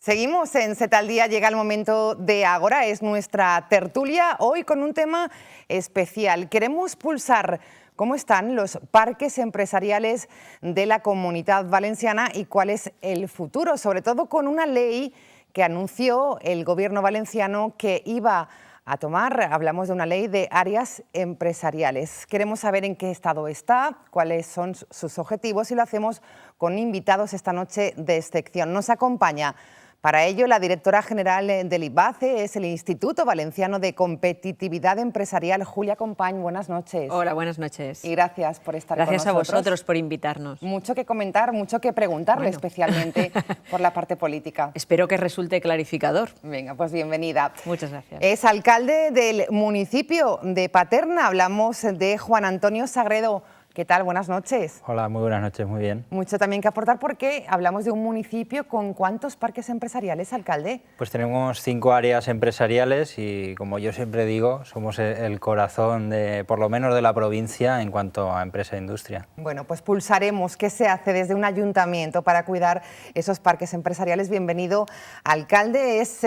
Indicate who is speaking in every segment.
Speaker 1: Seguimos en Z al Día, llega el momento de Ágora, es nuestra tertulia, hoy con un tema especial. Queremos pulsar cómo están los parques empresariales de la Comunidad Valenciana y cuál es el futuro, sobre todo con una ley que anunció el Gobierno valenciano que iba a tomar. Hablamos de una ley de áreas empresariales. Queremos saber en qué estado está, cuáles son sus objetivos y lo hacemos con invitados esta noche de excepción. Nos acompaña para ello la directora general del IVACE, es el Instituto Valenciano de Competitividad Empresarial, Julia Company. Buenas noches.
Speaker 2: Hola, buenas noches.
Speaker 1: Y gracias por estar con nosotros.
Speaker 2: Gracias a vosotros por invitarnos.
Speaker 1: Mucho que comentar, mucho que preguntarle, especialmente por la parte política.
Speaker 2: Espero que resulte clarificador.
Speaker 1: Venga, pues bienvenida.
Speaker 2: Muchas gracias.
Speaker 1: Es alcalde del municipio de Paterna. Hablamos de Juan Antonio Sagredo. ¿Qué tal? Buenas noches.
Speaker 3: Hola, muy buenas noches, muy bien.
Speaker 1: Mucho también que aportar porque hablamos de un municipio con ¿cuántos parques empresariales, alcalde?
Speaker 3: Pues tenemos 5 áreas empresariales y, como yo siempre digo, somos el corazón de, por lo menos, de la provincia en cuanto a empresa e industria.
Speaker 1: Bueno, pues pulsaremos qué se hace desde un ayuntamiento para cuidar esos parques empresariales. Bienvenido, alcalde. Es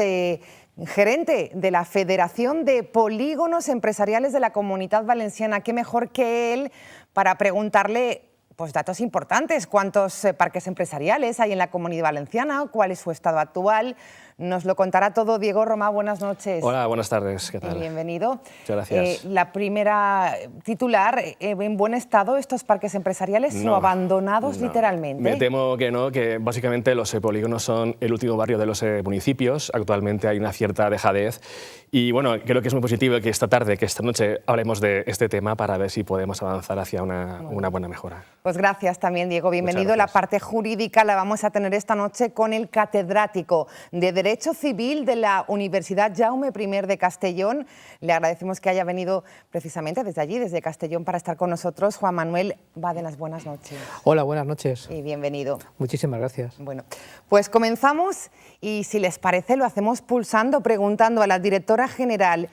Speaker 1: gerente de la Federación de Polígonos Empresariales de la Comunidad Valenciana. Qué mejor que él para preguntarle pues, datos importantes. ¿Cuántos parques empresariales hay en la Comunidad Valenciana? ¿Cuál es su estado actual? Nos lo contará todo Diego Romà. Buenas noches.
Speaker 4: Hola, buenas tardes. ¿Qué tal?
Speaker 1: Bienvenido.
Speaker 4: Muchas gracias.
Speaker 1: La primera titular, ¿en buen estado estos parques empresariales o abandonados literalmente?
Speaker 4: Me temo que no, que básicamente los polígonos son el último barrio de los municipios. Actualmente hay una cierta dejadez y bueno, creo que es muy positivo que esta tarde, que esta noche hablemos de este tema para ver si podemos avanzar hacia una buena mejora.
Speaker 1: Pues gracias también, Diego. Bienvenido. La parte jurídica la vamos a tener esta noche con el catedrático de Derecho Civil de la Universidad Jaume I de Castellón. Le agradecemos que haya venido precisamente desde allí, desde Castellón, para estar con nosotros. Juan Manuel Bádenas, buenas noches.
Speaker 5: Hola, buenas noches.
Speaker 1: Y bienvenido.
Speaker 5: Muchísimas gracias.
Speaker 1: Bueno, pues comenzamos y si les parece lo hacemos pulsando, preguntando a la directora general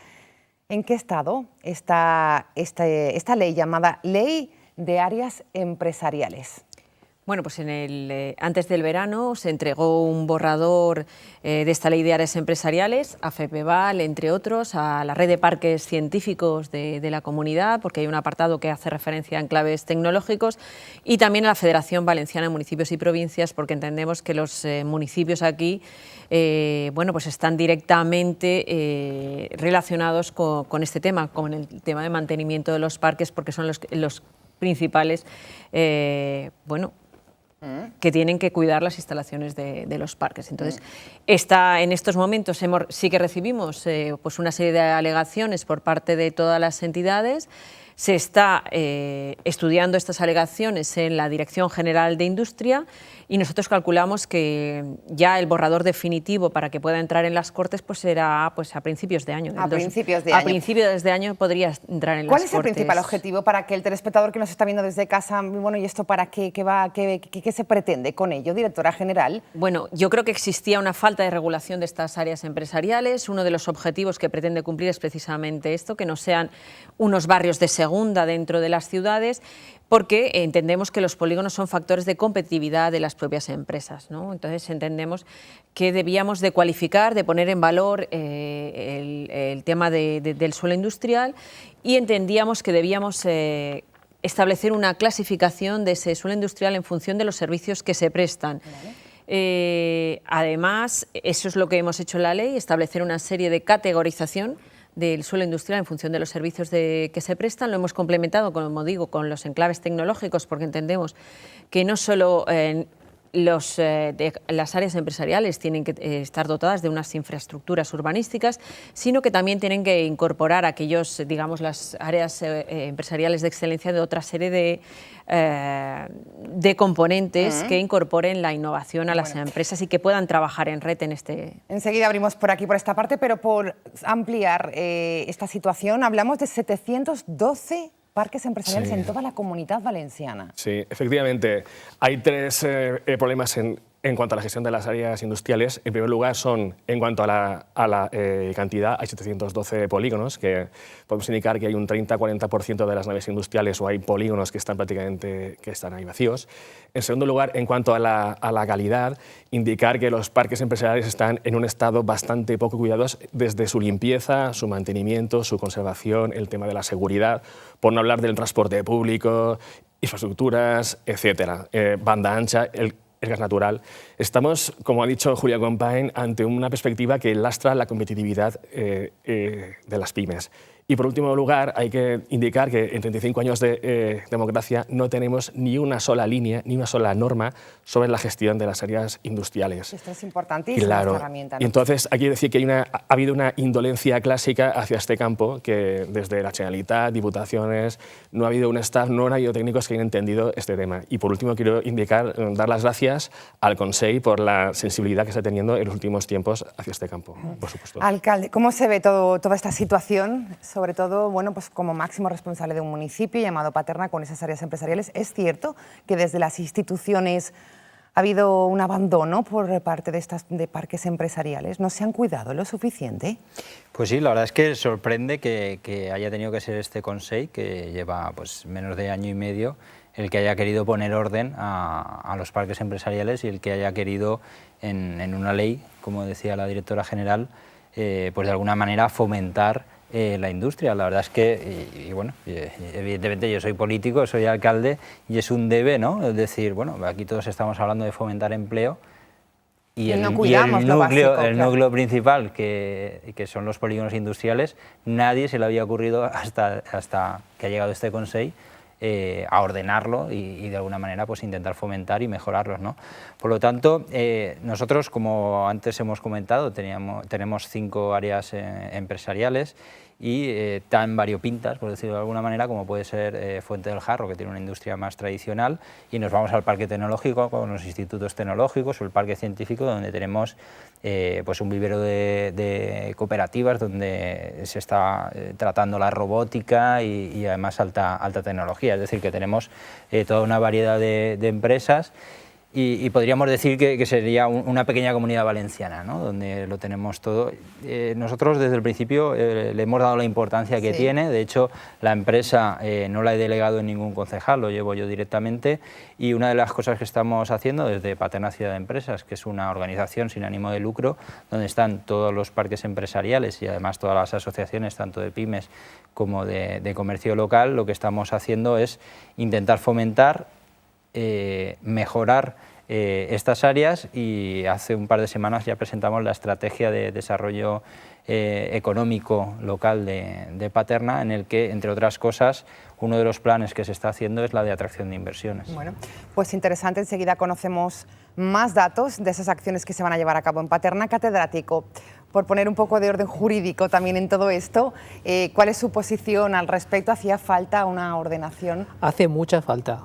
Speaker 1: en qué estado está esta ley llamada Ley de Áreas Empresariales.
Speaker 2: Bueno, pues antes del verano se entregó un borrador de esta ley de áreas empresariales a FEPEVAL, entre otros, a la red de parques científicos de la comunidad, porque hay un apartado que hace referencia a enclaves tecnológicos, y también a la Federación Valenciana de Municipios y Provincias, porque entendemos que los municipios aquí bueno, pues están directamente relacionados con este tema, con el tema de mantenimiento de los parques, porque son los principales, bueno, que tienen que cuidar las instalaciones de los parques. Entonces, en estos momentos sí que recibimos pues una serie de alegaciones por parte de todas las entidades. Se está estudiando estas alegaciones en la Dirección General de Industria y nosotros calculamos que ya el borrador definitivo para que pueda entrar en las Cortes pues será pues, a principios de año.
Speaker 1: A principios de año.
Speaker 2: A principios de año podría entrar en las Cortes.
Speaker 1: ¿Cuál es el principal objetivo para que el telespectador que nos está viendo desde casa, bueno, y esto para qué se pretende con ello, directora general?
Speaker 2: Bueno, yo creo que existía una falta de regulación de estas áreas empresariales. Uno de los objetivos que pretende cumplir es precisamente esto, que no sean unos barrios de segunda dentro de las ciudades, porque entendemos que los polígonos son factores de competitividad de las propias empresas, ¿no? Entonces entendemos que debíamos de cualificar, de poner en valor el tema del suelo industrial y entendíamos que debíamos establecer una clasificación de ese suelo industrial en función de los servicios que se prestan. Además, eso es lo que hemos hecho en la ley, establecer una serie de categorización del suelo industrial en función de los servicios que se prestan. Lo hemos complementado, como digo, con los enclaves tecnológicos, porque entendemos que no solo las áreas empresariales tienen que estar dotadas de unas infraestructuras urbanísticas, sino que también tienen que incorporar aquellos, digamos, las áreas empresariales de excelencia de otra serie de componentes que incorporen la innovación a las empresas y que puedan trabajar en red en este...
Speaker 1: Enseguida abrimos por aquí, por esta parte, pero por ampliar esta situación, hablamos de 712 parques empresariales en toda la Comunidad Valenciana.
Speaker 4: Sí, efectivamente. Hay tres problemas en en cuanto a la gestión de las áreas industriales, en primer lugar son, en cuanto a la cantidad, hay 712 polígonos, que podemos indicar que hay un 30-40% de las naves industriales, o hay polígonos que están ahí vacíos. En segundo lugar, en cuanto a la calidad, indicar que los parques empresariales están en un estado bastante poco cuidados desde su limpieza, su mantenimiento, su conservación, el tema de la seguridad, por no hablar del transporte público, infraestructuras, etcétera, banda ancha, el gas natural. Estamos, como ha dicho Julia Compain, ante una perspectiva que lastra la competitividad de las pymes. Y por último lugar, hay que indicar que en 35 años de democracia no tenemos ni una sola línea, ni una sola norma sobre la gestión de las áreas industriales.
Speaker 1: Esto es importantísimo,
Speaker 4: claro.
Speaker 1: esta herramienta, ¿no?
Speaker 4: Y entonces, hay que decir que ha habido una indolencia clásica hacia este campo, que desde la Generalitat, diputaciones, no ha habido un staff, no ha habido técnicos que hayan entendido este tema. Y por último, quiero dar las gracias al Consell por la sensibilidad que está teniendo en los últimos tiempos hacia este campo, por supuesto.
Speaker 1: Alcalde, ¿cómo se ve toda esta situación? Sobre todo, bueno, pues como máximo responsable de un municipio llamado Paterna con esas áreas empresariales, ¿es cierto que desde las instituciones ha habido un abandono por parte de parques empresariales? ¿No se han cuidado lo suficiente?
Speaker 3: Pues sí, la verdad es que sorprende que haya tenido que ser este Consell, que lleva pues menos de año y medio, el que haya querido poner orden a los parques empresariales y el que haya querido, en una ley, como decía la directora general, pues de alguna manera fomentar la industria. La verdad es que, bueno, evidentemente yo soy político, soy alcalde y es un debe, ¿no? Es decir, bueno, aquí todos estamos hablando de fomentar empleo y el núcleo principal, que son los polígonos industriales, nadie se le había ocurrido hasta que ha llegado este Consell a ordenarlo y de alguna manera pues intentar fomentar y mejorarlos, ¿no? Por lo tanto, nosotros, como antes hemos comentado, tenemos 5 áreas empresariales y tan variopintas, por decirlo de alguna manera, como puede ser Fuente del Jarro, que tiene una industria más tradicional, y nos vamos al parque tecnológico con los institutos tecnológicos o el parque científico, donde tenemos pues un vivero de cooperativas donde se está tratando la robótica y además alta tecnología, es decir, que tenemos toda una variedad de empresas. Y podríamos decir que sería una pequeña comunidad valenciana, ¿no? Donde lo tenemos todo. Nosotros desde el principio le hemos dado la importancia que tiene. De hecho, la empresa no la he delegado en ningún concejal, lo llevo yo directamente. Y una de las cosas que estamos haciendo desde Paterna Ciudad de Empresas, que es una organización sin ánimo de lucro, donde están todos los parques empresariales y además todas las asociaciones, tanto de pymes como de comercio local, lo que estamos haciendo es intentar fomentar, mejorar estas áreas, y hace un par de semanas ya presentamos la estrategia de desarrollo económico local de Paterna, en el que, entre otras cosas, uno de los planes que se está haciendo es la de atracción de inversiones.
Speaker 1: Bueno, pues interesante, enseguida conocemos más datos de esas acciones que se van a llevar a cabo en Paterna. Catedrático, por poner un poco de orden jurídico también en todo esto, ¿cuál es su posición al respecto? ¿Hacía falta una ordenación?
Speaker 5: Hace mucha falta,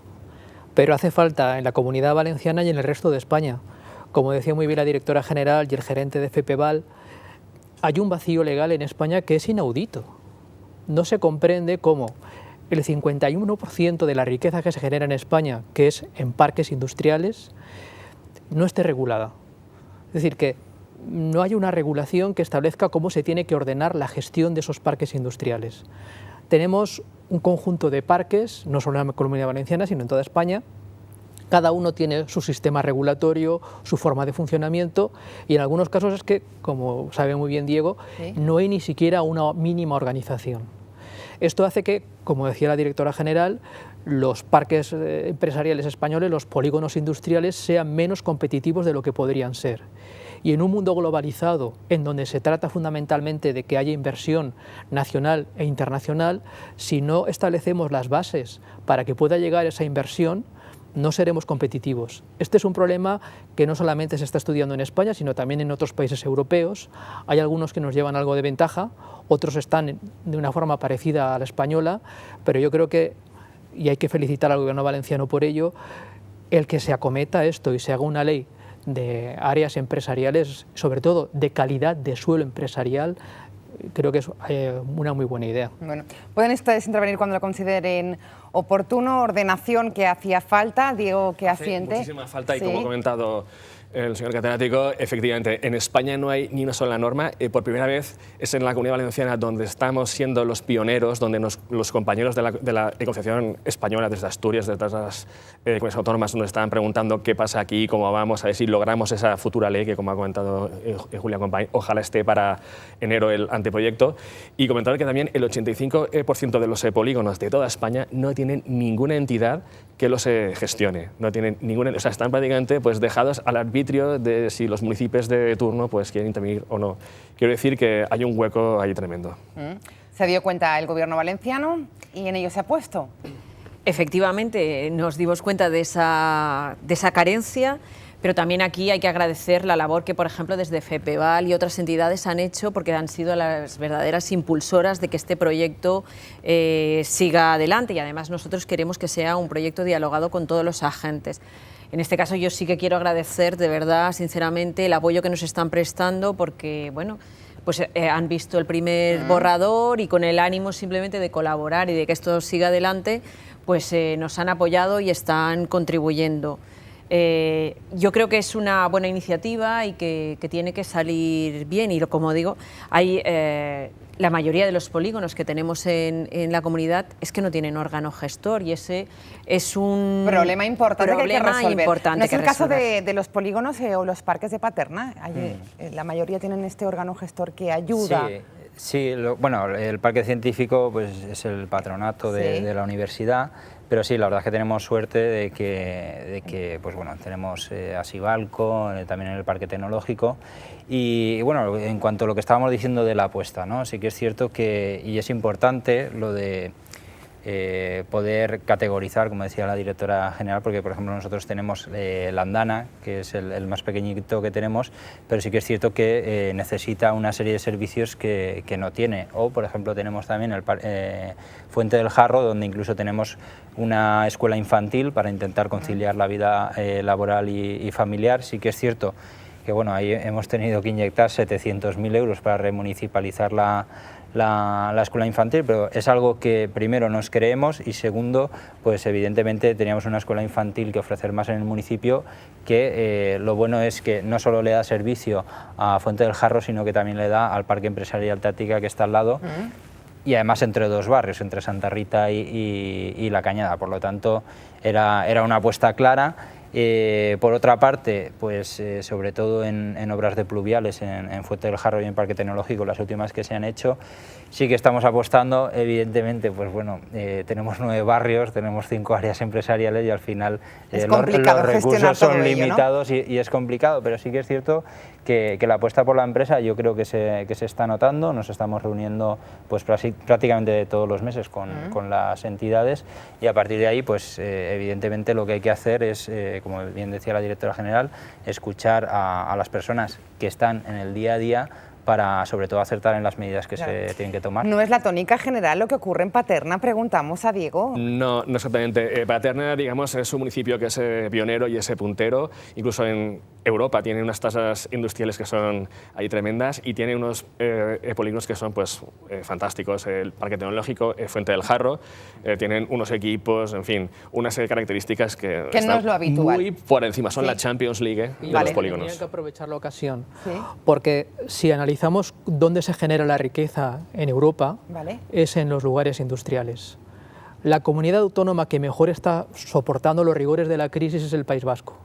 Speaker 5: pero hace falta en la Comunidad Valenciana y en el resto de España. Como decía muy bien la directora general y el gerente de FEPEVAL, hay un vacío legal en España que es inaudito. No se comprende cómo el 51% de la riqueza que se genera en España, que es en parques industriales, no esté regulada. Es decir, que no hay una regulación que establezca cómo se tiene que ordenar la gestión de esos parques industriales. Tenemos un conjunto de parques, no solo en la Comunidad Valenciana, sino en toda España. Cada uno tiene su sistema regulatorio, su forma de funcionamiento, y en algunos casos es que, como sabe muy bien Diego, no hay ni siquiera una mínima organización. Esto hace que, como decía la directora general, los parques empresariales españoles, los polígonos industriales, sean menos competitivos de lo que podrían ser. Y en un mundo globalizado, en donde se trata fundamentalmente de que haya inversión nacional e internacional, si no establecemos las bases para que pueda llegar esa inversión, no seremos competitivos. Este es un problema que no solamente se está estudiando en España, sino también en otros países europeos. Hay algunos que nos llevan algo de ventaja, otros están de una forma parecida a la española, pero yo creo que, y hay que felicitar al gobierno valenciano por ello, el que se acometa esto y se haga una ley de áreas empresariales, sobre todo de calidad de suelo empresarial, creo que es una muy buena idea.
Speaker 1: Bueno, pueden ustedes intervenir cuando lo consideren oportuno, ordenación que hacía falta, Diego, que asiente.
Speaker 4: Muchísima falta y
Speaker 1: Sí.
Speaker 4: como ha comentado el señor catedrático, efectivamente, en España no hay ni una sola norma. Por primera vez es en la Comunidad Valenciana donde estamos siendo los pioneros, donde los compañeros de la Concepción Española, desde Asturias, desde las comunidades autónomas, nos estaban preguntando qué pasa aquí, cómo vamos, a ver si logramos esa futura ley que, como ha comentado Julia Company, ojalá esté para enero el anteproyecto. Y comentar que también el 85% de los polígonos de toda España no tienen ninguna entidad que los gestione. No tienen ninguna, o sea, están prácticamente pues, dejados al arbitrio de si los municipios de turno pues, quieren intervenir o no. Quiero decir que hay un hueco ahí tremendo.
Speaker 1: Se dio cuenta el gobierno valenciano y en ello se ha puesto.
Speaker 2: Efectivamente, nos dimos cuenta de esa carencia, pero también aquí hay que agradecer la labor que, por ejemplo, desde FEPEVAL y otras entidades han hecho, porque han sido las verdaderas impulsoras de que este proyecto siga adelante, y además nosotros queremos que sea un proyecto dialogado con todos los agentes. En este caso yo sí que quiero agradecer de verdad, sinceramente, el apoyo que nos están prestando, porque bueno, pues han visto el primer borrador y con el ánimo simplemente de colaborar y de que esto siga adelante, pues nos han apoyado y están contribuyendo. Yo creo que es una buena iniciativa y que tiene que salir bien, y como digo, hay la mayoría de los polígonos que tenemos en la comunidad es que no tienen órgano gestor, y ese es un
Speaker 1: problema importante que hay que resolver. ¿No es el caso
Speaker 2: resolver.
Speaker 1: de los polígonos o los parques de Paterna? La mayoría tienen este órgano gestor que ayuda.
Speaker 3: Sí, bueno, el parque científico pues, es el patronato de la universidad, pero sí, la verdad es que tenemos suerte de que pues, bueno, tenemos a Sibalco, también en el parque tecnológico, y bueno, en cuanto a lo que estábamos diciendo de la apuesta, ¿no? Sí que es cierto que, y es importante lo de poder categorizar, como decía la directora general, porque por ejemplo nosotros tenemos la andana, que es el más pequeñito que tenemos, pero sí que es cierto que necesita una serie de servicios que no tiene. O por ejemplo tenemos también el Fuente del Jarro, donde incluso tenemos una escuela infantil para intentar conciliar la vida laboral y familiar. Sí que es cierto que bueno, ahí hemos tenido que inyectar 700.000 euros para remunicipalizar la escuela infantil, pero es algo que primero nos creemos y segundo, pues evidentemente teníamos una escuela infantil que ofrecer más en el municipio, que lo bueno es que no solo le da servicio a Fuente del Jarro, sino que también le da al Parque Empresarial Táctica, que está al lado, y además entre dos barrios, entre Santa Rita y La Cañada. Por lo tanto, era una apuesta clara. Por otra parte, pues sobre todo en obras de pluviales, en Fuente del Jarro y en Parque Tecnológico, las últimas que se han hecho, sí que estamos apostando. Evidentemente, pues bueno, tenemos 9 barrios, tenemos 5 áreas empresariales y al final los recursos son limitados, ¿no? y es complicado, pero sí que es cierto que la apuesta por la empresa yo creo que se está notando. Nos estamos reuniendo pues prácticamente todos los meses con las entidades, y a partir de ahí pues evidentemente lo que hay que hacer es, como bien decía la directora general, escuchar a las personas que están en el día a día para sobre todo acertar en las medidas que se tienen que tomar.
Speaker 1: ¿No es la tónica general lo que ocurre en Paterna? Preguntamos a Diego.
Speaker 4: No, no exactamente. Paterna, digamos, es un municipio que es pionero y es puntero. Incluso en Europa tiene unas tasas industriales que son ahí tremendas, y tiene unos polígonos que son pues, fantásticos. El Parque Tecnológico, Fuente del Jarro, tienen unos equipos, en fin, unas características que
Speaker 1: no es lo habitual.
Speaker 4: Muy por encima. Son la Champions League de los polígonos.
Speaker 5: Tenía que aprovechar la ocasión, porque si analizamos dónde se genera la riqueza en Europa, es en los lugares industriales. La comunidad autónoma que mejor está soportando los rigores de la crisis es el País Vasco,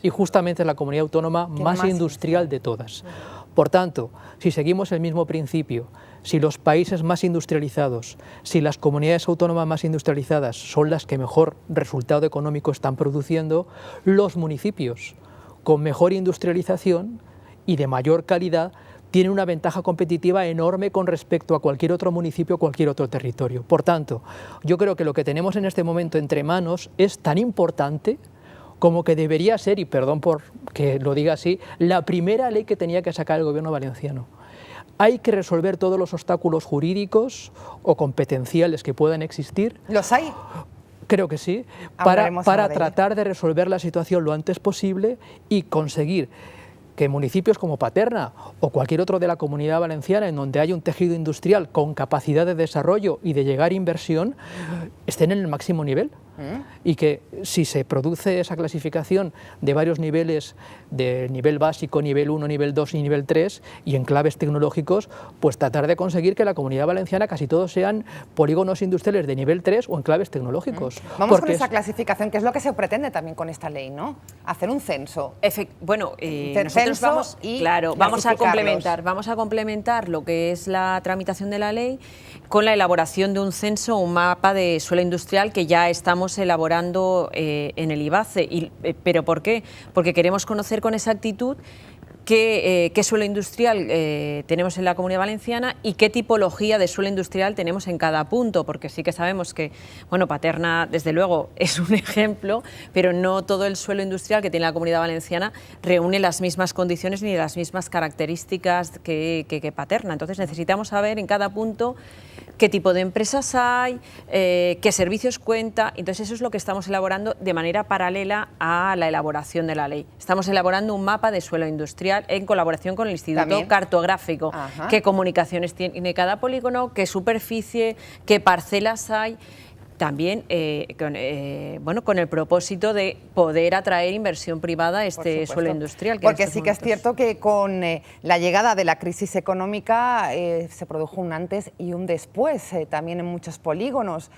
Speaker 5: y justamente es la comunidad autónoma más industrial de todas. Por tanto, si seguimos el mismo principio, si los países más industrializados, si las comunidades autónomas más industrializadas son las que mejor resultado económico están produciendo, los municipios con mejor industrialización y de mayor calidad tiene una ventaja competitiva enorme con respecto a cualquier otro municipio o cualquier otro territorio. Por tanto, yo creo que lo que tenemos en este momento entre manos es tan importante como que debería ser, y perdón por que lo diga así, la primera ley que tenía que sacar el gobierno valenciano. Hay que resolver todos los obstáculos jurídicos o competenciales que puedan existir.
Speaker 1: ¿Los hay?
Speaker 5: Creo que sí, para tratar de resolver la situación lo antes posible y conseguir que municipios como Paterna o cualquier otro de la Comunidad Valenciana en donde haya un tejido industrial con capacidad de desarrollo y de llegar a inversión estén en el máximo nivel. Y que si se produce esa clasificación de varios niveles, de nivel básico, nivel 1, nivel 2 y nivel 3, y enclaves tecnológicos, pues tratar de conseguir que la Comunidad Valenciana casi todos sean polígonos industriales de nivel 3 o enclaves tecnológicos.
Speaker 1: Vamos con esa clasificación, que es lo que se pretende también con esta ley, ¿no? Hacer un censo.
Speaker 2: Nosotros vamos a complementar lo que es la tramitación de la ley con la elaboración de un censo, un mapa de suelo industrial que ya estamos elaborando en el IBACE. ¿Pero por qué? Porque queremos conocer con exactitud qué suelo industrial tenemos en la Comunidad Valenciana y qué tipología de suelo industrial tenemos en cada punto, porque sí que sabemos que, bueno, Paterna, desde luego, es un ejemplo, pero no todo el suelo industrial que tiene la Comunidad Valenciana reúne las mismas condiciones ni las mismas características que Paterna. Entonces necesitamos saber en cada punto qué tipo de empresas hay, qué servicios cuenta. Entonces eso es lo que estamos elaborando de manera paralela a la elaboración de la ley. Estamos elaborando un mapa de suelo industrial en colaboración con el Instituto Cartográfico. Qué comunicaciones tiene cada polígono, qué superficie, qué parcelas hay. También con el propósito de poder atraer inversión privada a este suelo industrial.
Speaker 1: Porque sí que es cierto que con la llegada de la crisis económica se produjo un antes y un después, también en muchos polígonos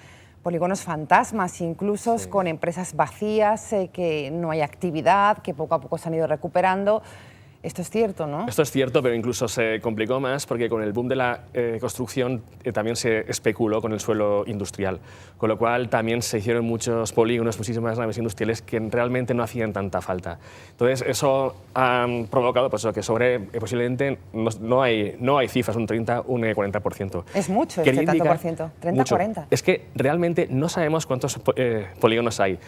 Speaker 1: fantasmas, incluso con empresas vacías, que no hay actividad, que poco a poco se han ido recuperando. Esto es cierto, ¿no?
Speaker 4: Esto es cierto, pero incluso se complicó más porque con el boom de la construcción también se especuló con el suelo industrial, con lo cual también se hicieron muchos polígonos, muchísimas naves industriales que realmente no hacían tanta falta. Entonces eso ha provocado pues, que posiblemente no hay cifras, un 30, un 40%.
Speaker 1: Es mucho, este tanto por ciento, 30-40%.
Speaker 4: Es que realmente no sabemos cuántos polígonos hay.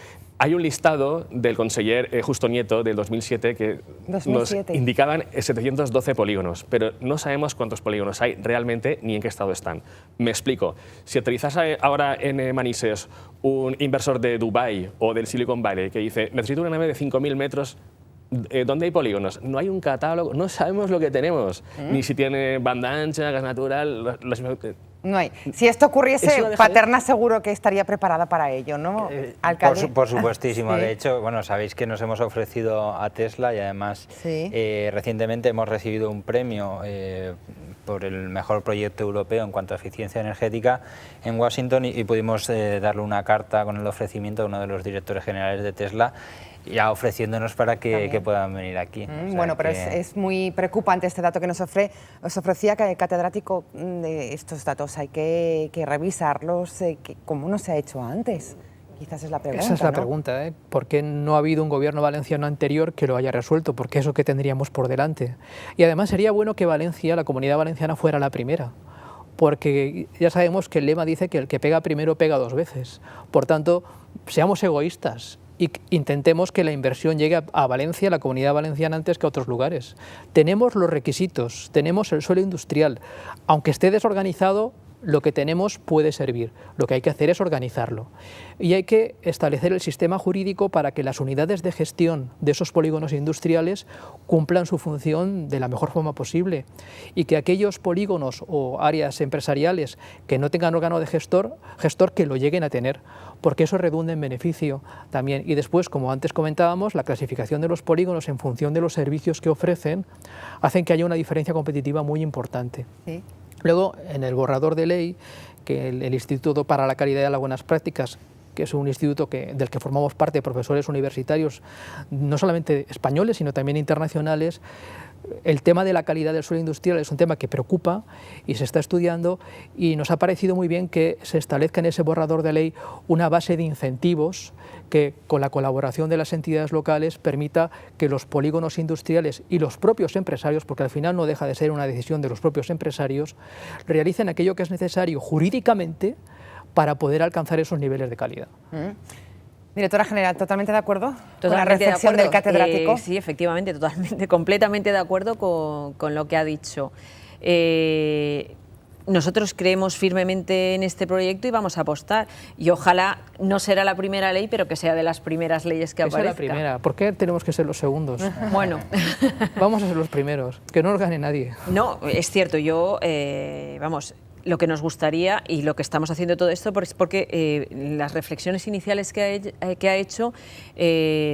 Speaker 4: Hay un listado del conseller Justo Nieto del 2007 que nos indicaban 712 polígonos, pero no sabemos cuántos polígonos hay realmente ni en qué estado están. Me explico. Si aterrizase ahora en Manises un inversor de Dubái o del Silicon Valley que dice necesito una nave de 5.000 metros, ¿dónde hay polígonos? No hay un catálogo, no sabemos lo que tenemos, ni si tiene banda ancha, gas natural.
Speaker 1: No hay. Si esto ocurriese, Paterna seguro que estaría preparada para ello, ¿no, alcalde?
Speaker 3: Por supuestísimo. Sí. De hecho, bueno, sabéis que nos hemos ofrecido a Tesla y además recientemente hemos recibido un premio por el mejor proyecto europeo en cuanto a eficiencia energética en Washington y pudimos darle una carta con el ofrecimiento a uno de los directores generales de Tesla, ya ofreciéndonos para que puedan venir aquí.
Speaker 1: Bueno, pero es muy preocupante este dato que nos ofrecía catedrático. De estos datos hay que revisarlos. ¿Cómo no se ha hecho antes? Quizás es la pregunta.
Speaker 5: Esa es la pregunta, ¿eh? ¿Por qué no ha habido un gobierno valenciano anterior que lo haya resuelto? Porque eso que tendríamos por delante. Y además sería bueno que Valencia, la Comunidad Valenciana, fuera la primera. Porque ya sabemos que el lema dice que el que pega primero pega dos veces. Por tanto, seamos egoístas y intentemos que la inversión llegue a Valencia, a la Comunidad Valenciana, antes que a otros lugares. Tenemos los requisitos, tenemos el suelo industrial. Aunque esté desorganizado, lo que tenemos puede servir. Lo que hay que hacer es organizarlo. Y hay que establecer el sistema jurídico para que las unidades de gestión de esos polígonos industriales cumplan su función de la mejor forma posible y que aquellos polígonos o áreas empresariales que no tengan órgano de gestor que lo lleguen a tener, porque eso redunda en beneficio también. Y después, como antes comentábamos, la clasificación de los polígonos en función de los servicios que ofrecen hacen que haya una diferencia competitiva muy importante. Sí. Luego, en el borrador de ley, que el Instituto para la Calidad de las Buenas Prácticas, que es un instituto del que formamos parte profesores universitarios, no solamente españoles, sino también internacionales, el tema de la calidad del suelo industrial es un tema que preocupa y se está estudiando, y nos ha parecido muy bien que se establezca en ese borrador de ley una base de incentivos que, con la colaboración de las entidades locales, permita que los polígonos industriales y los propios empresarios, porque al final no deja de ser una decisión de los propios empresarios, realicen aquello que es necesario jurídicamente para poder alcanzar esos niveles de calidad.
Speaker 1: Directora General, ¿totalmente de acuerdo con la reflexión del catedrático?
Speaker 2: Sí, efectivamente, totalmente, completamente de acuerdo con lo que ha dicho. nosotros creemos firmemente en este proyecto y vamos a apostar. Y ojalá no será la primera ley, pero que sea de las primeras leyes que aparezca.
Speaker 5: Esa es la primera. ¿Por qué tenemos que ser los segundos?
Speaker 2: Bueno.
Speaker 5: Vamos a ser los primeros, que no nos gane nadie.
Speaker 2: No, es cierto, yo, lo que nos gustaría y lo que estamos haciendo todo esto es porque las reflexiones iniciales que ha hecho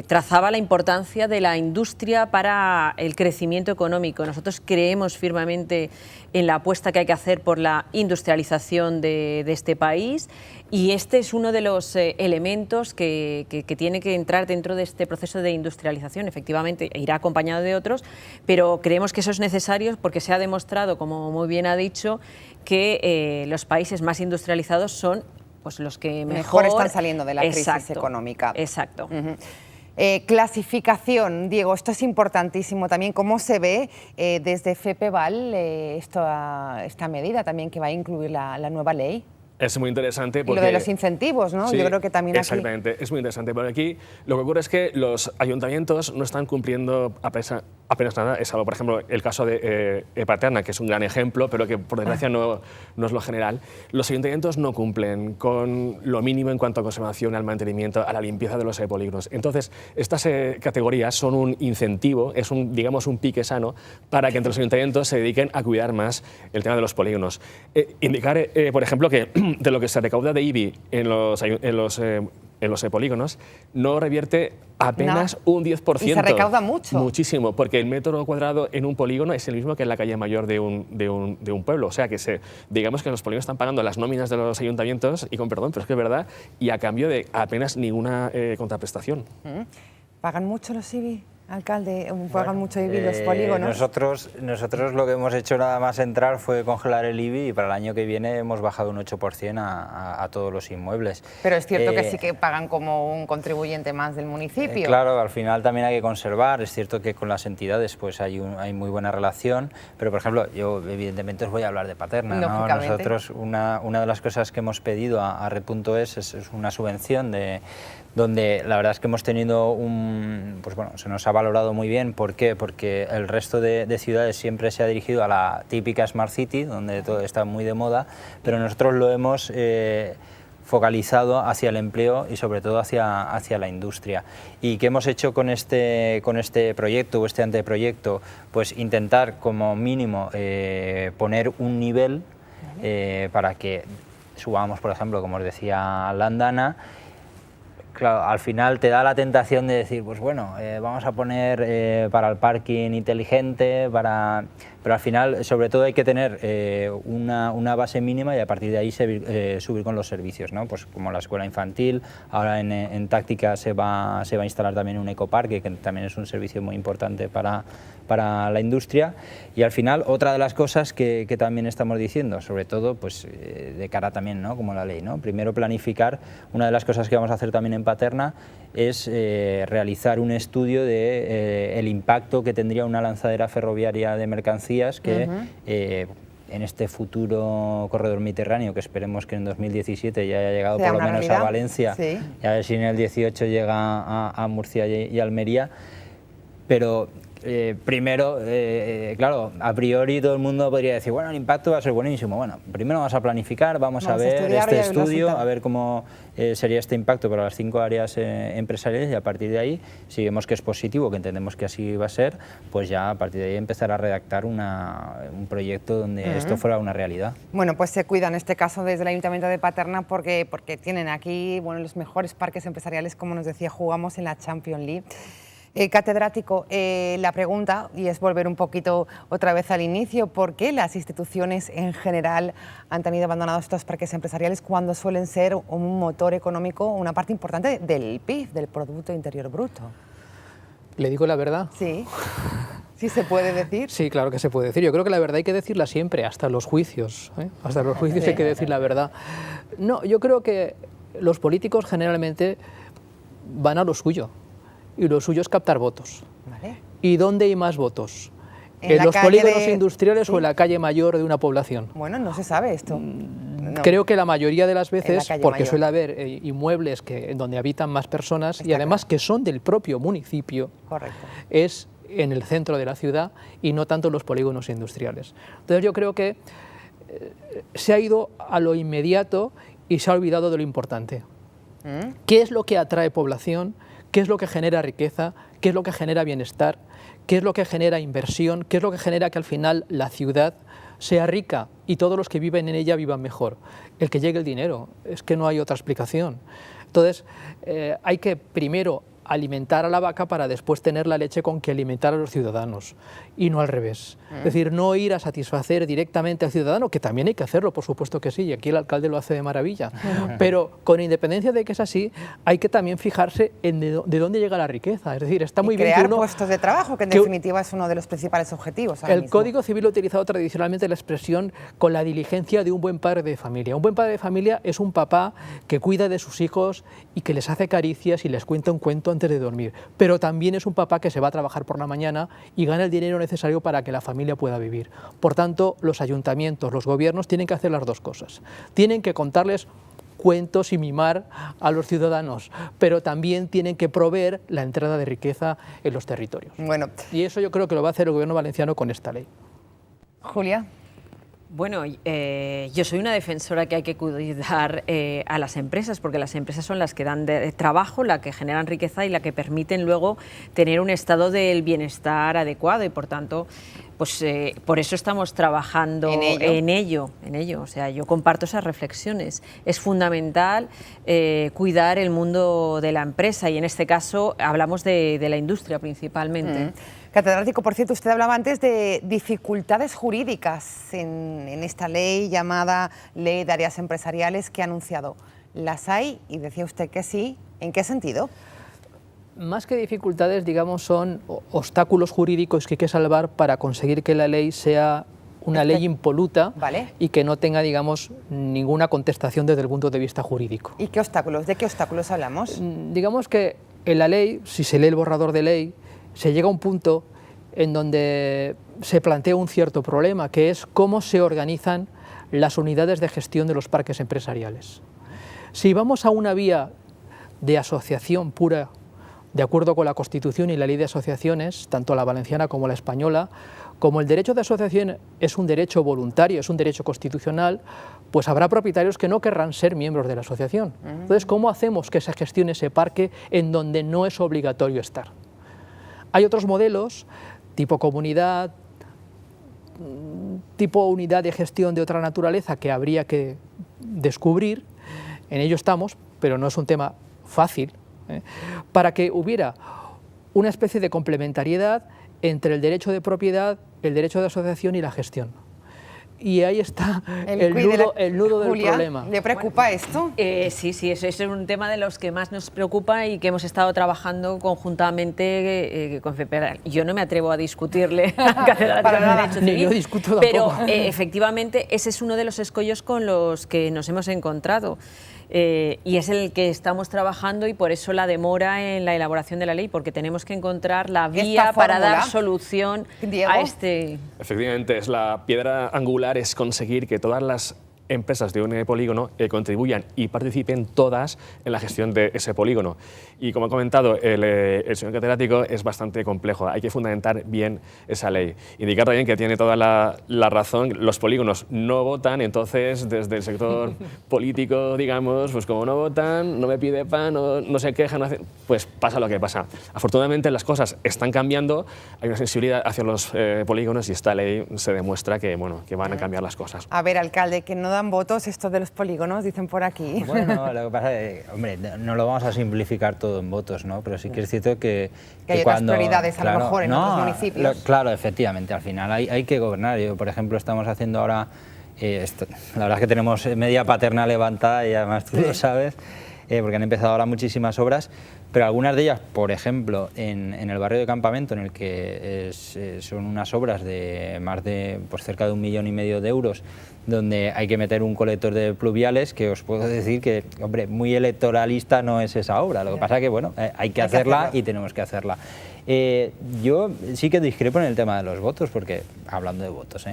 Speaker 2: trazaba la importancia de la industria para el crecimiento económico. Nosotros creemos firmemente en la apuesta que hay que hacer por la industrialización de este país y este es uno de los elementos que tiene que entrar dentro de este proceso de industrialización. Efectivamente, irá acompañado de otros, pero creemos que eso es necesario porque se ha demostrado, como muy bien ha dicho, que los países más industrializados son pues, los que
Speaker 1: mejor están saliendo de la crisis económica.
Speaker 2: Exacto.
Speaker 1: Clasificación, Diego, esto es importantísimo también. ¿Cómo se ve desde FEPEVAL esta medida también que va a incluir la nueva ley?
Speaker 4: Es muy interesante porque...
Speaker 1: Y lo de los incentivos, ¿no?
Speaker 4: Sí,
Speaker 1: yo creo que también
Speaker 4: exactamente, es muy interesante. Pero aquí lo que ocurre es que los ayuntamientos no están cumpliendo apenas nada. Es algo, por ejemplo, el caso de Paterna, que es un gran ejemplo, pero que por desgracia no es lo general. Los ayuntamientos no cumplen con lo mínimo en cuanto a conservación, al mantenimiento, a la limpieza de los polígonos. Entonces, estas categorías son un incentivo, es digamos un pique sano para que entre los ayuntamientos se dediquen a cuidar más el tema de los polígonos. Indicar, por ejemplo, que de lo que se recauda de IBI en los polígonos no revierte apenas un 10%.
Speaker 1: Y se recauda mucho.
Speaker 4: Muchísimo, porque el metro cuadrado en un polígono es el mismo que en la calle mayor de un pueblo. O sea, que digamos que los polígonos están pagando las nóminas de los ayuntamientos, y con perdón, pero es que es verdad, y a cambio de apenas ninguna contraprestación.
Speaker 1: ¿Pagan mucho los IBI? Alcalde, pagan mucho IBI los polígonos.
Speaker 3: Nosotros lo que hemos hecho nada más entrar fue congelar el IBI y para el año que viene hemos bajado un 8% a todos los inmuebles.
Speaker 1: Pero es cierto que sí que pagan como un contribuyente más del municipio.
Speaker 3: Claro, al final también hay que conservar. Es cierto que con las entidades pues hay muy buena relación, pero por ejemplo, yo evidentemente os voy a hablar de Paterna, ¿no? Nosotros una de las cosas que hemos pedido a Red.es es una subvención donde la verdad es que hemos tenido se nos ha valorado muy bien. ¿Por qué? Porque el resto de ciudades siempre se ha dirigido a la típica Smart City, donde todo está muy de moda, pero nosotros lo hemos focalizado hacia el empleo y sobre todo hacia la industria. ¿Y qué hemos hecho con este proyecto o este anteproyecto? Pues intentar como mínimo poner un nivel para que subamos, por ejemplo, como os decía, la andana. Claro, al final te da la tentación de decir, pues bueno, vamos a poner para el parking inteligente, pero al final sobre todo hay que tener una base mínima y a partir de ahí subir con los servicios, ¿no? Pues como la escuela infantil, ahora en Táctica se va a instalar también un ecoparque, que también es un servicio muy importante para la industria. Y al final otra de las cosas que también estamos diciendo, sobre todo pues de cara también, ¿no? Como la ley, ¿no? Primero planificar. Una de las cosas que vamos a hacer también en Paterna es realizar un estudio de el impacto que tendría una lanzadera ferroviaria de mercancías que en este futuro corredor mediterráneo, que esperemos que en 2017 ya haya llegado por lo menos a Valencia, y a ver si en el 18 llega a Murcia y Almería. Pero primero, claro, a priori todo el mundo podría decir, bueno, el impacto va a ser buenísimo. Bueno, primero vamos a planificar, vamos a ver este estudio, a ver cómo sería este impacto para las 5 áreas empresariales, y a partir de ahí, si vemos que es positivo, que entendemos que así va a ser, pues ya a partir de ahí empezar a redactar un proyecto donde esto fuera una realidad. Bueno,
Speaker 1: pues se cuida en este caso desde el Ayuntamiento de Paterna porque tienen aquí los mejores parques empresariales, como nos decía, jugamos en la Champions League. Catedrático, la pregunta, y es volver un poquito otra vez al inicio, ¿por qué las instituciones en general han tenido abandonados estos parques empresariales cuando suelen ser un motor económico, una parte importante del PIB, del Producto Interior Bruto?
Speaker 5: ¿Le digo la verdad?
Speaker 1: Sí. ¿Sí se puede decir?
Speaker 5: Sí, claro que se puede decir. Yo creo que la verdad hay que decirla siempre, hasta los juicios. Hasta los juicios hay que decir la verdad. No, yo creo que los políticos generalmente van a lo suyo. Y lo suyo es captar votos.
Speaker 1: Vale.
Speaker 5: ¿Y dónde hay más votos? ¿En los polígonos industriales o en la calle mayor de una población?
Speaker 1: Bueno, no se sabe esto.
Speaker 5: No. Creo que la mayoría de las veces, porque suele haber inmuebles donde habitan más personas y además que son del propio municipio, es en el centro de la ciudad y no tanto en los polígonos industriales. Entonces yo creo que se ha ido a lo inmediato y se ha olvidado de lo importante. ¿Qué es lo que atrae población? ¿Qué es lo que genera riqueza? ¿Qué es lo que genera bienestar? ¿Qué es lo que genera inversión? ¿Qué es lo que genera que al final la ciudad sea rica y todos los que viven en ella vivan mejor? El que llegue el dinero, es que no hay otra explicación. Entonces, hay que primero alimentar a la vaca para después tener la leche con que alimentar a los ciudadanos, y no al revés. Es decir, no ir a satisfacer directamente al ciudadano, que también hay que hacerlo, por supuesto que sí, y aquí el alcalde lo hace de maravilla, pero con independencia de que es así, hay que también fijarse en de dónde llega la riqueza. Es decir, está muy bien que
Speaker 1: crear
Speaker 5: uno...
Speaker 1: puestos de trabajo, que en definitiva es uno de los principales objetivos ahora
Speaker 5: El
Speaker 1: mismo.
Speaker 5: Código Civil ha utilizado tradicionalmente la expresión con la diligencia de un buen padre de familia. Un buen padre de familia es un papá que cuida de sus hijos y que les hace caricias y les cuenta un cuento antes de dormir, pero también es un papá que se va a trabajar por la mañana y gana el dinero necesario para que la familia pueda vivir. Por tanto, los ayuntamientos, los gobiernos tienen que hacer las dos cosas. Tienen que contarles cuentos y mimar a los ciudadanos, pero también tienen que proveer la entrada de riqueza en los territorios.
Speaker 1: Bueno.
Speaker 5: Y eso yo creo que lo va a hacer el gobierno valenciano con esta ley.
Speaker 1: Julia.
Speaker 2: Bueno, yo soy una defensora que hay que cuidar a las empresas, porque las empresas son las que dan trabajo, las que generan riqueza y las que permiten luego tener un estado del bienestar adecuado, y por tanto, pues por eso estamos trabajando en ello. O sea, yo comparto esas reflexiones. Es fundamental cuidar el mundo de la empresa, y en este caso hablamos de la industria principalmente.
Speaker 1: Catedrático, por cierto, usted hablaba antes de dificultades jurídicas en esta ley llamada Ley de Áreas Empresariales que ha anunciado. ¿Las hay? Y decía usted que sí. ¿En qué sentido?
Speaker 5: Más que dificultades, digamos, son obstáculos jurídicos que hay que salvar para conseguir que la ley sea una ley impoluta, y que no tenga, digamos, ninguna contestación desde el punto de vista jurídico.
Speaker 1: ¿Y qué obstáculos? ¿De qué obstáculos hablamos?
Speaker 5: Digamos que en la ley, si se lee el borrador de ley, se llega a un punto en donde se plantea un cierto problema, que es cómo se organizan las unidades de gestión de los parques empresariales. Si vamos a una vía de asociación pura, de acuerdo con la Constitución y la Ley de Asociaciones, tanto la valenciana como la española, como el derecho de asociación es un derecho voluntario, es un derecho constitucional, pues habrá propietarios que no querrán ser miembros de la asociación. Entonces, ¿cómo hacemos que se gestione ese parque en donde no es obligatorio estar? Hay otros modelos, tipo comunidad, tipo unidad de gestión de otra naturaleza, que habría que descubrir. En ello estamos, pero no es un tema fácil, para que hubiera una especie de complementariedad entre el derecho de propiedad, el derecho de asociación y la gestión. Y ahí está el nudo del problema.
Speaker 1: ¿Le preocupa esto?
Speaker 2: Sí, eso es un tema de los que más nos preocupa y que hemos estado trabajando conjuntamente con FEPEBAL. Yo no me atrevo a discutirle
Speaker 1: Para nada.
Speaker 5: Ni yo discuto
Speaker 2: pero
Speaker 5: tampoco.
Speaker 2: Efectivamente ese es uno de los escollos con los que nos hemos encontrado. Y es el que estamos trabajando, y por eso la demora en la elaboración de la ley, porque tenemos que encontrar la vía para dar solución a este...
Speaker 4: Efectivamente, es la piedra angular, es conseguir que todas las empresas de un polígono contribuyan y participen todas en la gestión de ese polígono. Y como ha comentado el señor catedrático, es bastante complejo, hay que fundamentar bien esa ley. Indicar también que tiene toda la razón, los polígonos no votan, entonces desde el sector político, digamos, pues como no votan, no me pide pan, no se quejan, pues pasa lo que pasa. Afortunadamente las cosas están cambiando, hay una sensibilidad hacia los polígonos, y esta ley se demuestra que, bueno, que van a cambiar las cosas.
Speaker 1: A ver, alcalde, que no dan votos esto de los polígonos, dicen por aquí.
Speaker 3: Bueno, lo que pasa es que, hombre, no lo vamos a simplificar todo en votos, ¿no? Pero sí que es cierto que
Speaker 1: hay
Speaker 3: cuando,
Speaker 1: otras prioridades, a lo mejor, en otros municipios.
Speaker 3: Claro, efectivamente, al final hay que gobernar. Yo, por ejemplo, estamos haciendo ahora, la verdad es que tenemos media paterna levantada, y además tú lo sabes, porque han empezado ahora muchísimas obras, pero algunas de ellas, por ejemplo, en el barrio de Campamento, en el que son unas obras de más de cerca de 1,5 millones de euros, donde hay que meter un colector de pluviales, que os puedo decir que, hombre, muy electoralista no es esa obra. Lo que pasa es que, bueno, hay que hacerla y tenemos que hacerla. Yo sí que discrepo en el tema de los votos, porque, hablando de votos,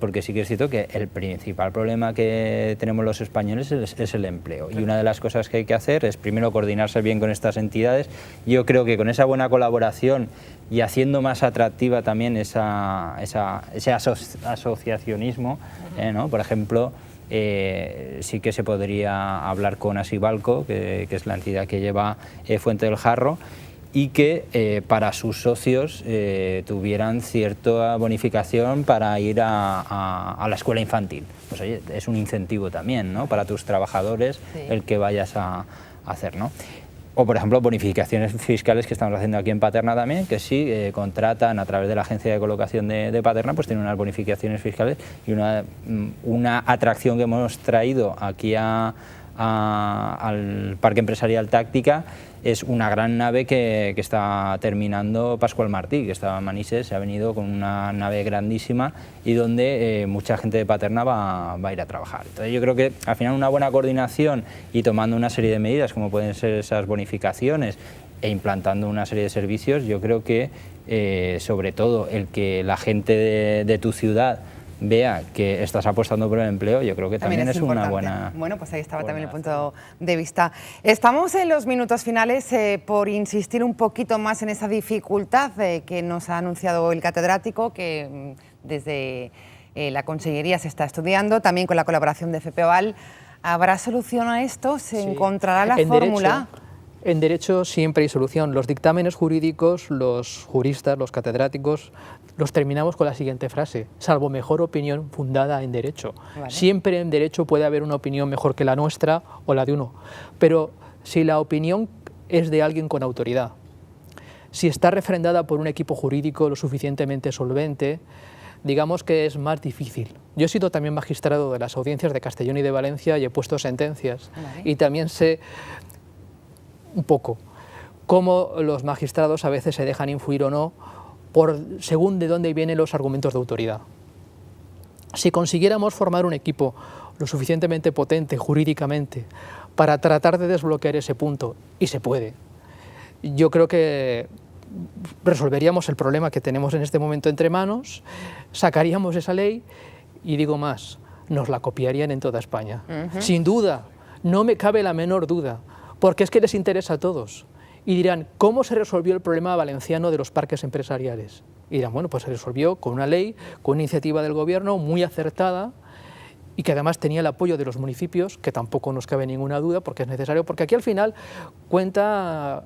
Speaker 3: porque sí que es cierto que el principal problema que tenemos los españoles es el empleo. Y una de las cosas que hay que hacer es primero coordinarse bien con estas entidades. Yo creo que con esa buena colaboración y haciendo más atractiva también ese asociacionismo, ¿no? Por ejemplo, sí que se podría hablar con Asibalco, que es la entidad que lleva Fuente del Jarro, y que para sus socios tuvieran cierta bonificación para ir a la escuela infantil. Pues oye, es un incentivo también, ¿no? Para tus trabajadores, sí, el que vayas a hacer, ¿no? O, por ejemplo, bonificaciones fiscales que estamos haciendo aquí en Paterna también, que sí contratan a través de la agencia de colocación de Paterna, pues tienen unas bonificaciones fiscales y una atracción que hemos traído aquí al Parque Empresarial Táctica. Es una gran nave que está terminando Pascual Martí, que estaba en Manises, se ha venido con una nave grandísima y donde mucha gente de Paterna va a ir a trabajar. Entonces yo creo que al final una buena coordinación y tomando una serie de medidas como pueden ser esas bonificaciones e implantando una serie de servicios, yo creo que sobre todo el que la gente de tu ciudad vea que estás apostando por el empleo, yo creo que también es una buena...
Speaker 1: Bueno, pues ahí estaba también el punto de vista. Estamos en los minutos finales por insistir un poquito más en esa dificultad que nos ha anunciado el catedrático, que desde la Consellería se está estudiando, también con la colaboración de FPVAL. ¿Habrá solución a esto? ¿Se encontrará la fórmula?
Speaker 5: En derecho siempre hay solución. Los dictámenes jurídicos, los juristas, los catedráticos, los terminamos con la siguiente frase: salvo mejor opinión fundada en derecho. Vale. Siempre en derecho puede haber una opinión mejor que la nuestra o la de uno, pero si la opinión es de alguien con autoridad, si está refrendada por un equipo jurídico lo suficientemente solvente, digamos que es más difícil. Yo he sido también magistrado de las audiencias de Castellón y de Valencia y he puesto sentencias. Vale. Y también sé un poco cómo los magistrados a veces se dejan influir o no según de dónde vienen los argumentos de autoridad. Si consiguiéramos formar un equipo lo suficientemente potente jurídicamente para tratar de desbloquear ese punto, y se puede, yo creo que resolveríamos el problema que tenemos en este momento entre manos, sacaríamos esa ley y, digo más, nos la copiarían en toda España. Sin duda, no me cabe la menor duda, porque es que les interesa a todos. Y dirán, ¿cómo se resolvió el problema valenciano de los parques empresariales? Y dirán, bueno, pues se resolvió con una ley, con una iniciativa del gobierno muy acertada y que además tenía el apoyo de los municipios, que tampoco nos cabe ninguna duda, porque es necesario, porque aquí al final cuenta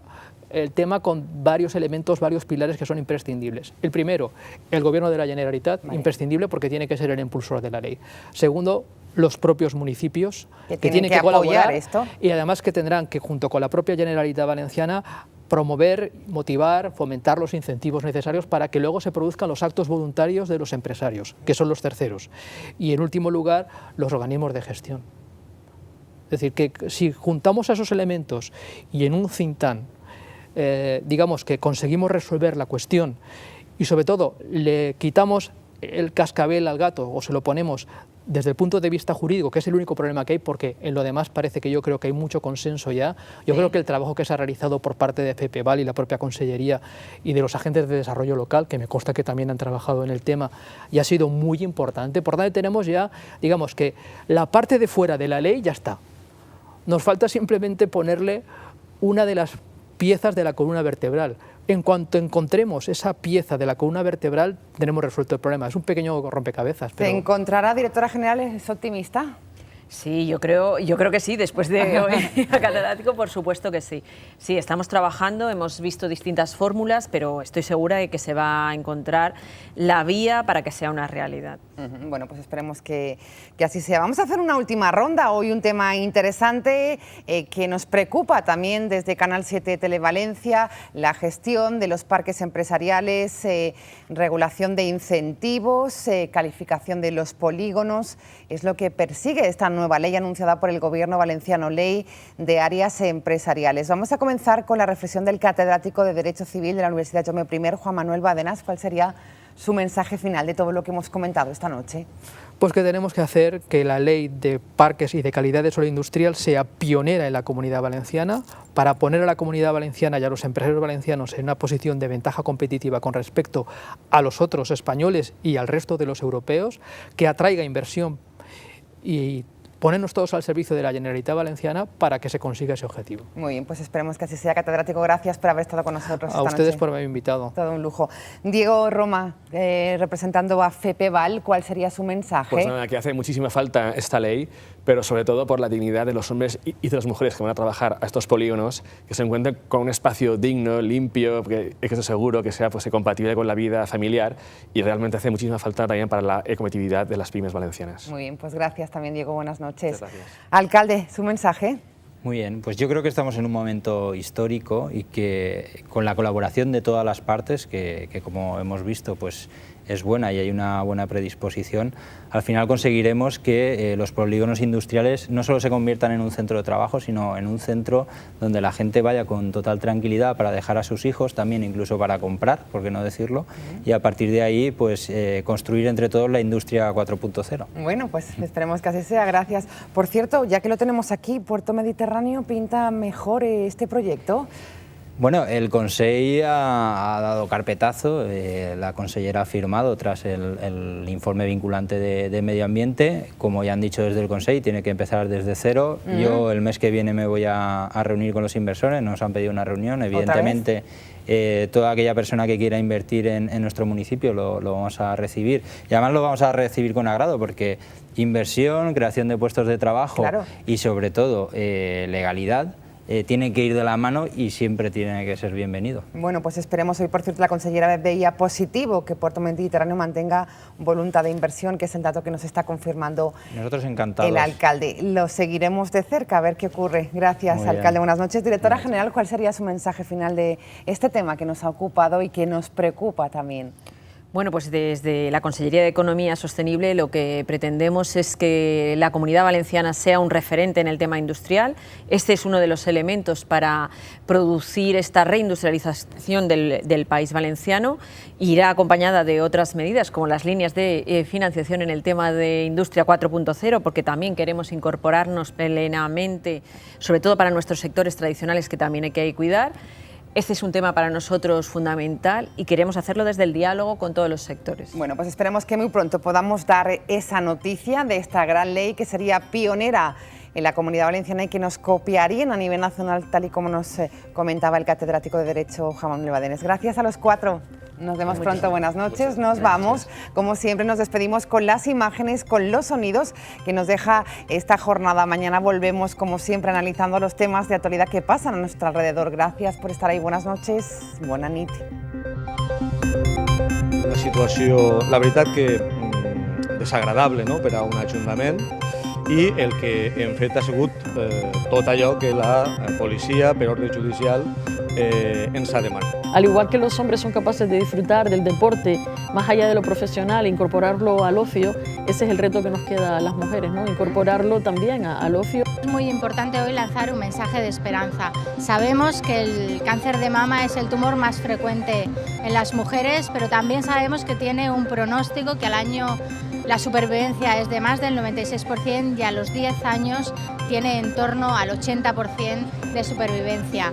Speaker 5: el tema con varios elementos, varios pilares que son imprescindibles. El primero, el Gobierno de la Generalitat, imprescindible porque tiene que ser el impulsor de la ley. Segundo, los propios municipios que tienen que colaborar esto, y además que tendrán que, junto con la propia Generalitat Valenciana, promover, motivar, fomentar los incentivos necesarios para que luego se produzcan los actos voluntarios de los empresarios, que son los terceros. Y en último lugar, los organismos de gestión. Es decir, que si juntamos esos elementos y en un think tank, digamos que conseguimos resolver la cuestión y sobre todo le quitamos el cascabel al gato o se lo ponemos desde el punto de vista jurídico, que es el único problema que hay, porque en lo demás parece que yo creo que hay mucho consenso ya. Yo creo que el trabajo que se ha realizado por parte de FPVAL y la propia Consellería y de los agentes de desarrollo local, que me consta que también han trabajado en el tema, ya ha sido muy importante. Por tanto, tenemos ya, digamos que la parte de fuera de la ley ya está. Nos falta simplemente ponerle una de las piezas de la columna vertebral. En cuanto encontremos esa pieza de la columna vertebral, tenemos resuelto el problema. Es un pequeño rompecabezas.
Speaker 1: Pero... ¿Se encontrará, directora general, es optimista?
Speaker 2: Sí, yo creo que sí, después de hoy a catedrático, por supuesto que sí. Sí, estamos trabajando, hemos visto distintas fórmulas, pero estoy segura de que se va a encontrar la vía para que sea una realidad.
Speaker 1: Bueno, pues esperemos que así sea. Vamos a hacer una última ronda. Hoy un tema interesante que nos preocupa también desde Canal 7 Televalencia, la gestión de los parques empresariales, regulación de incentivos, calificación de los polígonos, es lo que persigue esta nueva ley anunciada por el Gobierno valenciano, Ley de Áreas Empresariales. Vamos a comenzar con la reflexión del catedrático de Derecho Civil de la Universidad Jaume I, Juan Manuel Badenas. ¿Cuál sería su mensaje final de todo lo que hemos comentado esta noche?
Speaker 5: Pues que tenemos que hacer que la ley de parques y de calidad de suelo industrial sea pionera en la Comunidad Valenciana, para poner a la Comunidad Valenciana y a los empresarios valencianos en una posición de ventaja competitiva con respecto a los otros españoles y al resto de los europeos, que atraiga inversión y ponernos todos al servicio de la Generalitat Valenciana para que se consiga ese objetivo.
Speaker 1: Muy bien, pues esperemos que así sea, catedrático. Gracias por haber estado con nosotros esta
Speaker 5: A ustedes
Speaker 1: noche.
Speaker 5: por haberme invitado.
Speaker 1: Todo un lujo. Diego Roma, representando a FEPEVAL, ¿cuál sería su mensaje?
Speaker 4: Pues nada, que hace muchísima falta esta ley, pero sobre todo por la dignidad de los hombres y de las mujeres que van a trabajar a estos polígonos, que se encuentren con un espacio digno, limpio, que esté seguro, que sea pues, compatible con la vida familiar, y realmente hace muchísima falta también para la competitividad de las pymes valencianas.
Speaker 1: Muy bien, pues gracias también, Diego. Buenas noches.
Speaker 4: Muchas gracias.
Speaker 1: Alcalde, su mensaje.
Speaker 3: Muy bien, pues yo creo que estamos en un momento histórico y que con la colaboración de todas las partes, que como hemos visto pues es buena y hay una buena predisposición, al final conseguiremos que los polígonos industriales no solo se conviertan en un centro de trabajo, sino en un centro donde la gente vaya con total tranquilidad para dejar a sus hijos, también incluso para comprar, por qué no decirlo, y a partir de ahí pues construir entre todos la industria 4.0.
Speaker 1: Bueno, pues esperemos que así sea, gracias. Por cierto, ya que lo tenemos aquí, Puerto Mediterráneo pinta mejor este proyecto.
Speaker 3: Bueno, el Consell ha dado carpetazo, la consellera ha firmado tras el informe vinculante de Medio Ambiente. Como ya han dicho desde el Consell, tiene que empezar desde cero. Yo el mes que viene me voy a reunir con los inversores, nos han pedido una reunión, evidentemente. Toda aquella persona que quiera invertir en nuestro municipio lo vamos a recibir, y además lo vamos a recibir con agrado, porque inversión, creación de puestos de trabajo, claro, y sobre todo legalidad, tiene que ir de la mano y siempre tiene que ser bienvenido.
Speaker 1: Bueno, pues esperemos. Hoy, por cierto, la consellera veía positivo que Puerto Mediterráneo mantenga voluntad de inversión, que es el dato que nos está confirmando
Speaker 3: nosotros encantados.
Speaker 1: El alcalde. Lo seguiremos de cerca a ver qué ocurre. Gracias, alcalde. Buenas noches. Directora general, ¿cuál sería su mensaje final de este tema que nos ha ocupado y que nos preocupa también?
Speaker 2: Bueno, pues desde la Consellería de Economía Sostenible lo que pretendemos es que la Comunidad Valenciana sea un referente en el tema industrial. Este es uno de los elementos para producir esta reindustrialización del país valenciano. Irá acompañada de otras medidas como las líneas de financiación en el tema de Industria 4.0, porque también queremos incorporarnos plenamente, sobre todo para nuestros sectores tradicionales que también hay que cuidar. Este es un tema para nosotros fundamental y queremos hacerlo desde el diálogo con todos los sectores.
Speaker 1: Bueno, pues esperemos que muy pronto podamos dar esa noticia de esta gran ley que sería pionera en la Comunidad Valenciana y que nos copiarían a nivel nacional, tal y como nos comentaba el catedrático de Derecho, Juan Manuel Badenas. Gracias a los cuatro. Nos vemos pronto, buenas noches, nos vamos. Como siempre nos despedimos con las imágenes, con los sonidos que nos deja esta jornada. Mañana volvemos, como siempre, analizando los temas de actualidad que pasan a nuestro alrededor. Gracias por estar ahí, buenas noches, bona nit.
Speaker 6: Una situació, la veritat que desagradable, no?, per a un ajuntament, i el que hem fet ha sigut tot allò que la policia, per ordre judicial, ens ha demanat.
Speaker 7: Al igual que los hombres son capaces de disfrutar del deporte más allá de lo profesional, incorporarlo al ocio, ese es el reto que nos queda a las mujeres, ¿no? Incorporarlo también al ocio.
Speaker 8: Es muy importante hoy lanzar un mensaje de esperanza. Sabemos que el cáncer de mama es el tumor más frecuente en las mujeres, pero también sabemos que tiene un pronóstico que al año la supervivencia es de más del 96% y a los 10 años tiene en torno al 80% de supervivencia.